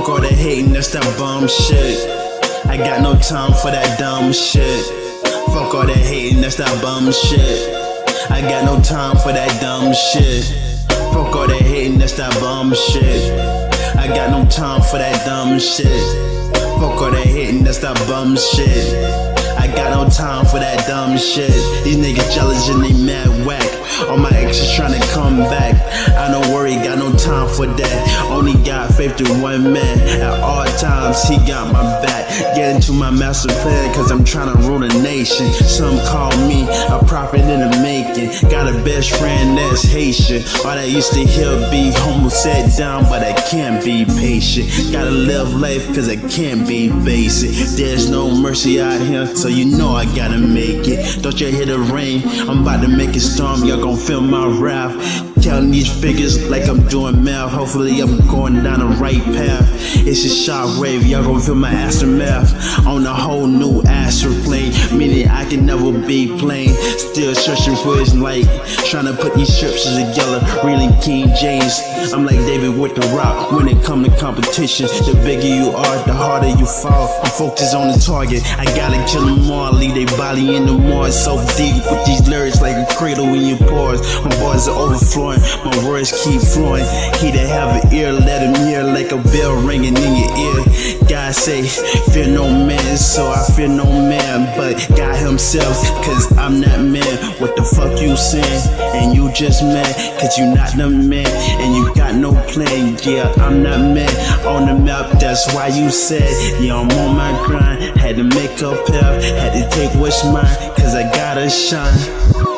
Fuck all the hating, that's that bum shit. I got no time for that dumb shit. Fuck all that hating, that's that bum shit. I got no time for that dumb shit. Fuck all that hating, that's that bum shit. I got no time for that dumb shit. Fuck all that hating, that's that bum shit. I got no time for that dumb shit. These niggas jealous and they mad whack. All my exes tryna come back. I don't worry, got no time for that. Only got faith to one man. At all times, he got my back. Get into my master plan, cause I'm tryna rule the nation. Some call me a prophet in the making. Got a best friend that's Haitian. All that used to hear be homo set down, but I can't be patient. Gotta live life cause I can't be basic. There's no mercy out here, so you know I gotta make it. Don't you hear the rain? I'm about to make it storm. Y'all gon' feel my wrath. Counting these figures like I'm doing math. Hopefully I'm going down the right path. It's a shockwave, y'all gon' feel my aftermath. On a whole new astral plane, meaning I can never be plain. Still searching for his light, trying to put these scriptures together, reading King James. I'm like David with the rock. When it come to competition, the bigger you are, the harder you fall. I'm focused on the target. I gotta kill them all, leave their body in the mud. So deep with these lyrics like a cradle in your pores. My bars are overflowing, my words keep flowing. He that have an ear, let him hear like a bell ringing in your ear. God say, fear no man, so I fear no man but God himself, cause I'm not man. What the fuck you saying? And you just mad, cause you not the man, and you got no plan. Yeah, I'm not man on the map, that's why you said, yeah, I'm on my grind. Had to make a path, had to take what's mine, cause I gotta shine.